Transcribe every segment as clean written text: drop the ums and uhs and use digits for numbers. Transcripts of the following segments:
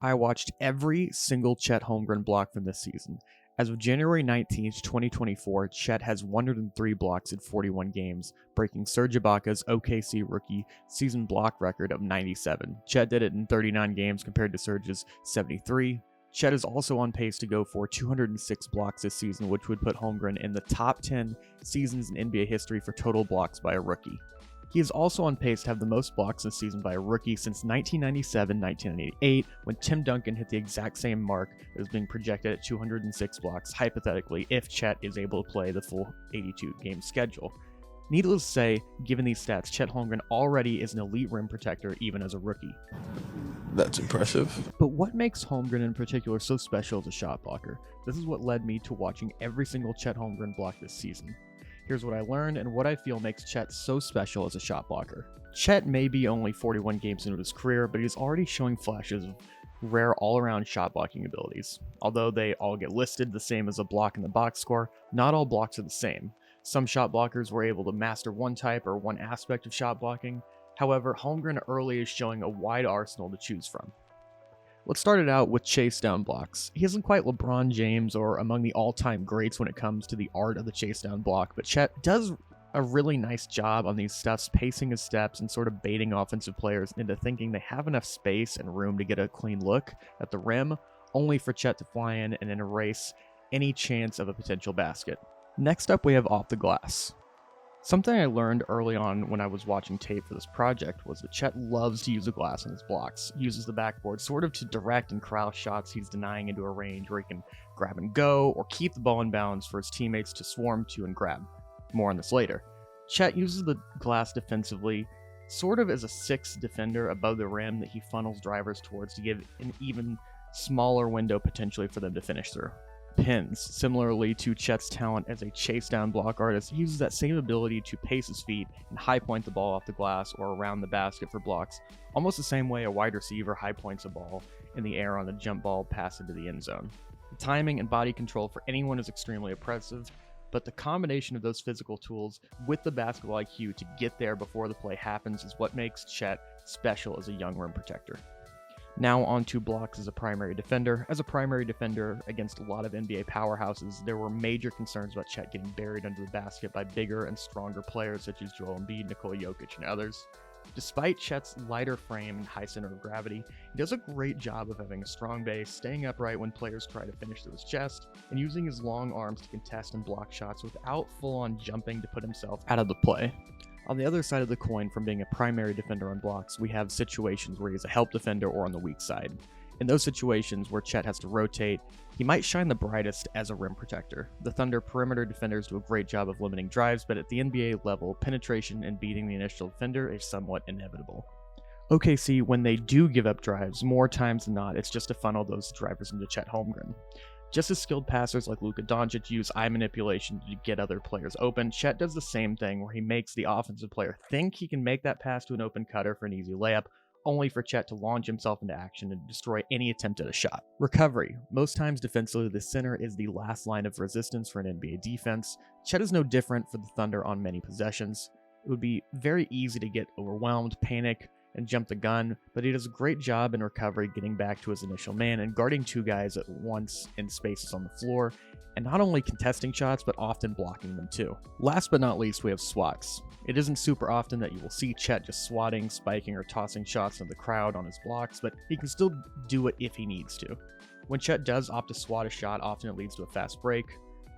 I watched every single Chet Holmgren block from this season. As of January 19th, 2024, Chet has 103 blocks in 41 games, breaking Serge Ibaka's OKC rookie season block record of 97. Chet did it in 39 games compared to Serge's 73. Chet is also on pace to go for 206 blocks this season, which would put Holmgren in the top 10 seasons in NBA history for total blocks by a rookie. He is also on pace to have the most blocks this season by a rookie since 1997-1998, when Tim Duncan hit the exact same mark that was being projected at 206 blocks, hypothetically, if Chet is able to play the full 82-game schedule. Needless to say, given these stats, Chet Holmgren already is an elite rim protector even as a rookie. That's impressive. But what makes Holmgren in particular so special as a shot blocker? This is what led me to watching every single Chet Holmgren block this season. Here's what I learned and what I feel makes Chet so special as a shot blocker. Chet may be only 41 games into his career, but he's already showing flashes of rare all-around shot blocking abilities. Although they all get listed the same as a block in the box score, not all blocks are the same. Some shot blockers were able to master one type or one aspect of shot blocking. However, Holmgren early is showing a wide arsenal to choose from. Let's start it out with chase down blocks. He isn't quite LeBron James or among the all-time greats when it comes to the art of the chase down block, but Chet does a really nice job on these stuffs, pacing his steps and sort of baiting offensive players into thinking they have enough space and room to get a clean look at the rim, only for Chet to fly in and then erase any chance of a potential basket. Next up, we have off the glass. Something I learned early on when I was watching tape for this project was that Chet loves to use the glass in his blocks. He uses the backboard sort of to direct and corral shots he's denying into a range where he can grab and go or keep the ball in bounds for his teammates to swarm to and grab. More on this later. Chet uses the glass defensively, sort of as a sixth defender above the rim that he funnels drivers towards to give an even smaller window potentially for them to finish through. Pins. Similarly to Chet's talent as a chase down block artist, he uses that same ability to pace his feet and high point the ball off the glass or around the basket for blocks, almost the same way a wide receiver high points a ball in the air on a jump ball pass into the end zone. The timing and body control for anyone is extremely impressive, but the combination of those physical tools with the basketball IQ to get there before the play happens is what makes Chet special as a young rim protector. Now on to blocks as a primary defender. As a primary defender against a lot of NBA powerhouses, there were major concerns about Chet getting buried under the basket by bigger and stronger players such as Joel Embiid, Nikola Jokic, and others. Despite Chet's lighter frame and high center of gravity, he does a great job of having a strong base, staying upright when players try to finish through his chest, and using his long arms to contest and block shots without full-on jumping to put himself out of the play. On the other side of the coin from being a primary defender on blocks, we have situations where he's a help defender or on the weak side. In those situations where Chet has to rotate, he might shine the brightest as a rim protector. The Thunder perimeter defenders do a great job of limiting drives, but at the NBA level, penetration and beating the initial defender is somewhat inevitable. OKC, when they do give up drives, more times than not, it's just to funnel those drivers into Chet Holmgren. Just as skilled passers like Luka Doncic use eye manipulation to get other players open, Chet does the same thing where he makes the offensive player think he can make that pass to an open cutter for an easy layup, only for Chet to launch himself into action and destroy any attempt at a shot. Recovery. Most times defensively, the center is the last line of resistance for an NBA defense. Chet is no different for the Thunder on many possessions. It would be very easy to get overwhelmed, panic, and jump the gun, but he does a great job in recovery getting back to his initial man and guarding two guys at once in spaces on the floor, and not only contesting shots, but often blocking them too. Last but not least, we have swats. It isn't super often that you will see Chet just swatting, spiking, or tossing shots into the crowd on his blocks, but he can still do it if he needs to. When Chet does opt to swat a shot, often it leads to a fast break.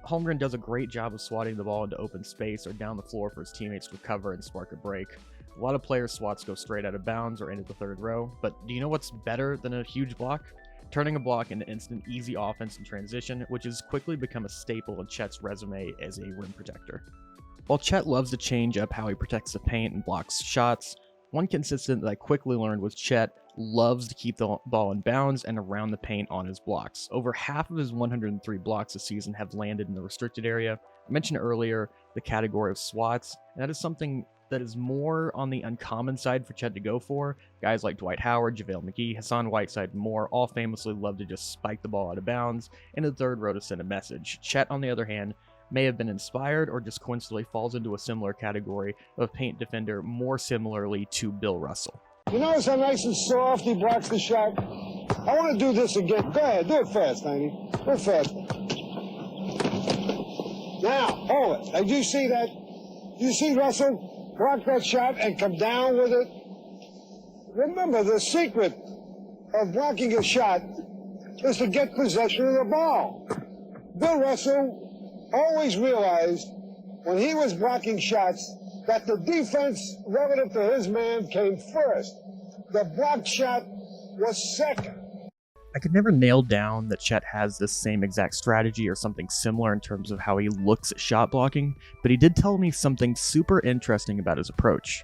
Holmgren does a great job of swatting the ball into open space or down the floor for his teammates to recover and spark a break. A lot of players' swats go straight out of bounds or into the third row, but do you know what's better than a huge block? Turning a block into instant, easy offense in transition, which has quickly become a staple in Chet's resume as a rim protector. While Chet loves to change up how he protects the paint and blocks shots, one consistent that I quickly learned was Chet loves to keep the ball in bounds and around the paint on his blocks. Over half of his 103 blocks this season have landed in the restricted area. I mentioned earlier the category of swats, and that is something that is more on the uncommon side for Chet to go for. Guys like Dwight Howard, JaVale McGee, Hassan Whiteside, and more all famously love to just spike the ball out of bounds into the third row to send a message. Chet, on the other hand, may have been inspired or just coincidentally falls into a similar category of paint defender more similarly to Bill Russell. You notice how nice and soft he blocks the shot? I want to do this again. Go ahead, do it fast, Tiny. Do it fast. Now, hold it. Did you see that? Did you see Russell block that shot and come down with it? Remember, the secret of blocking a shot is to get possession of the ball. Bill Russell always realized when he was blocking shots that the defense relative to his man came first. The blocked shot was second. I could never nail down that Chet has this same exact strategy or something similar in terms of how he looks at shot blocking, but he did tell me something super interesting about his approach.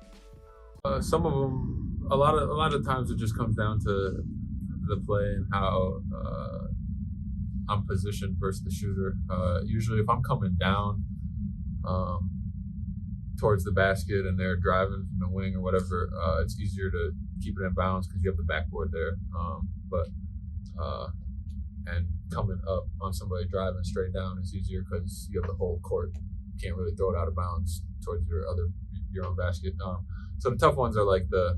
Some of them, a lot of times it just comes down to the play and how I'm positioned versus the shooter. Usually if I'm coming down towards the basket and they're driving from the wing or whatever, it's easier to keep it in bounds because you have the backboard there. And coming up on somebody driving straight down is easier because you have the whole court. You can't really throw it out of bounds towards your own basket. So the tough ones are like the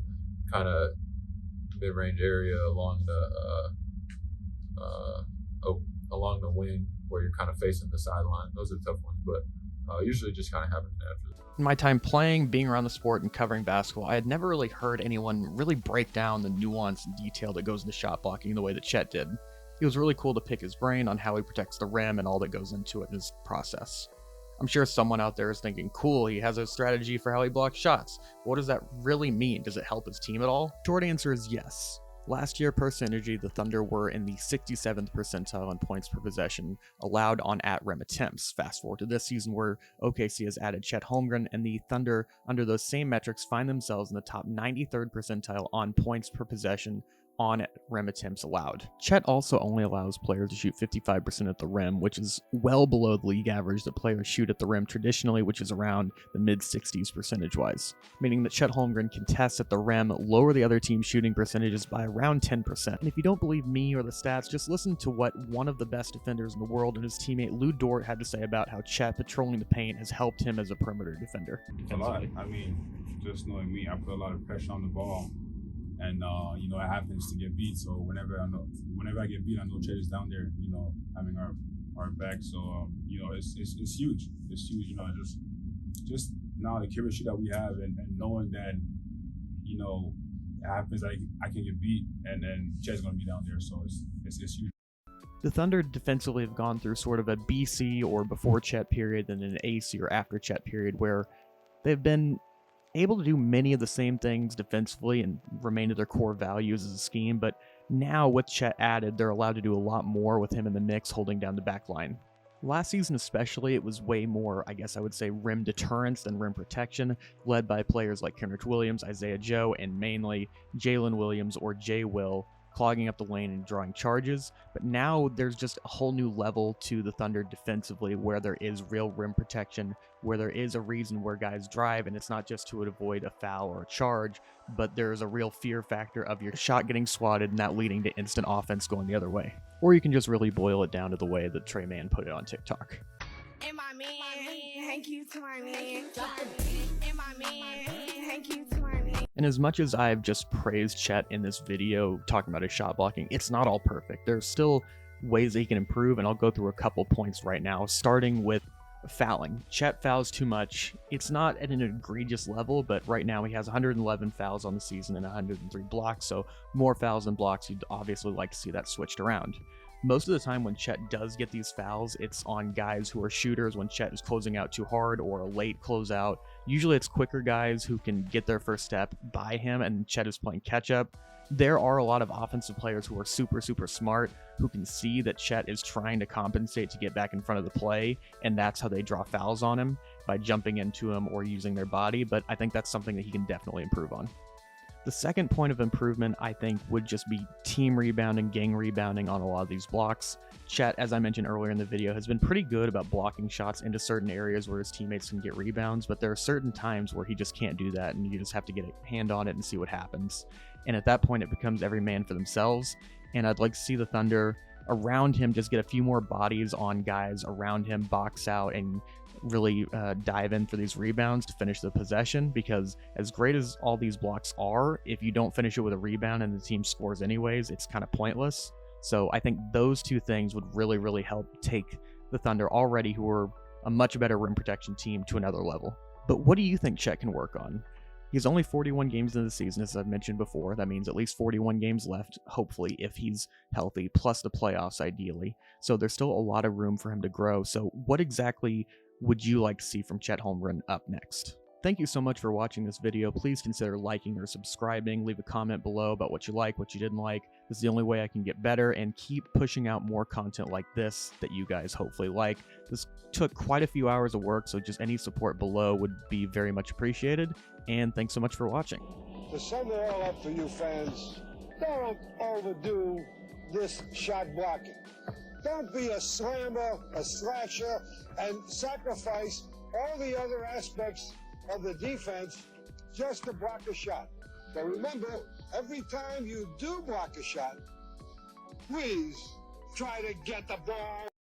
kind of mid-range area along the wing where you're kind of facing the sideline. Those are the tough ones, but usually just kind of happen naturally. In my time playing, being around the sport, and covering basketball, I had never really heard anyone really break down the nuance and detail that goes into shot blocking the way that Chet did. It was really cool to pick his brain on how he protects the rim and all that goes into it in his process. I'm sure someone out there is thinking, cool, he has a strategy for how he blocks shots. What does that really mean? Does it help his team at all? Short answer is yes. Last year, per synergy, the Thunder were in the 67th percentile in points per possession allowed on at-rim attempts. Fast forward to this season where OKC has added Chet Holmgren, and the Thunder, under those same metrics, find themselves in the top 93rd percentile on points per possession on rim attempts allowed. Chet also only allows players to shoot 55% at the rim, which is well below the league average that players shoot at the rim traditionally, which is around the mid-60s percentage-wise, meaning that Chet Holmgren contests at the rim lower the other team's shooting percentages by around 10%. And if you don't believe me or the stats, just listen to what one of the best defenders in the world and his teammate Lou Dort had to say about how Chet patrolling the paint has helped him as a perimeter defender. A lot. I mean, just knowing me, I put a lot of pressure on the ball. And, it happens to get beat. So whenever I get beat, I know Chet is down there, having our back. So, it's huge. It's huge, just now the chemistry that we have and knowing that, it happens, I can get beat and then Chet's going to be down there. So it's huge. The Thunder defensively have gone through sort of a BC or before Chet period, then an AC or after Chet period where they've been able to do many of the same things defensively and remain to their core values as a scheme, but now with Chet added, they're allowed to do a lot more with him in the mix holding down the back line. Last season especially, it was way more, I guess I would say, rim deterrence than rim protection, led by players like Kenrich Williams, Isaiah Joe, and mainly Jalen Williams or J-Will, clogging up the lane and drawing charges. But now there's just a whole new level to the Thunder defensively where there is real rim protection, where there is a reason where guys drive, and it's not just to avoid a foul or a charge, but there's a real fear factor of your shot getting swatted and that leading to instant offense going the other way. Or you can just really boil it down to the way that Trey Mann put it on TikTok. And my man, thank you to my man. And my man, thank you to my man. And as much as I've just praised Chet in this video talking about his shot blocking, it's not all perfect. There's still ways that he can improve, and I'll go through a couple points right now, starting with fouling. Chet fouls too much. It's not at an egregious level, but right now he has 111 fouls on the season and 103 blocks, so more fouls than blocks. You'd obviously like to see that switched around. Most of the time when Chet does get these fouls, it's on guys who are shooters when Chet is closing out too hard or a late closeout. Usually it's quicker guys who can get their first step by him and Chet is playing catch up. There are a lot of offensive players who are super smart who can see that Chet is trying to compensate to get back in front of the play, and that's how they draw fouls on him, by jumping into him or using their body, but I think that's something that he can definitely improve on. The second point of improvement, I think, would just be team rebounding, gang rebounding on a lot of these blocks. Chet, as I mentioned earlier in the video, has been pretty good about blocking shots into certain areas where his teammates can get rebounds, but there are certain times where he just can't do that, and you just have to get a hand on it and see what happens. And at that point, it becomes every man for themselves, and I'd like to see the Thunder around him, just get a few more bodies on guys around him, box out, and really dive in for these rebounds to finish the possession. Because as great as all these blocks are, if you don't finish it with a rebound and the team scores anyways, it's kind of pointless. So I think those two things would really help take the Thunder already, who are a much better rim protection team, to another level. But what do you think Chet can work on? He's only 41 games into the season, as I've mentioned before. That means at least 41 games left, hopefully, if he's healthy, plus the playoffs ideally. So there's still a lot of room for him to grow. So what exactly would you like to see from Chet Holmgren up next? Thank you so much for watching this video. Please consider liking or subscribing. Leave a comment below about what you like, what you didn't like. This is the only way I can get better and keep pushing out more content like this that you guys hopefully like. This took quite a few hours of work, so just any support below would be very much appreciated. And thanks so much for watching. To sum it all up for you fans, don't overdo this shot blocking. Don't be a slammer, a slasher, and sacrifice all the other aspects of the defense just to block a shot. So remember, every time you do block a shot, please try to get the ball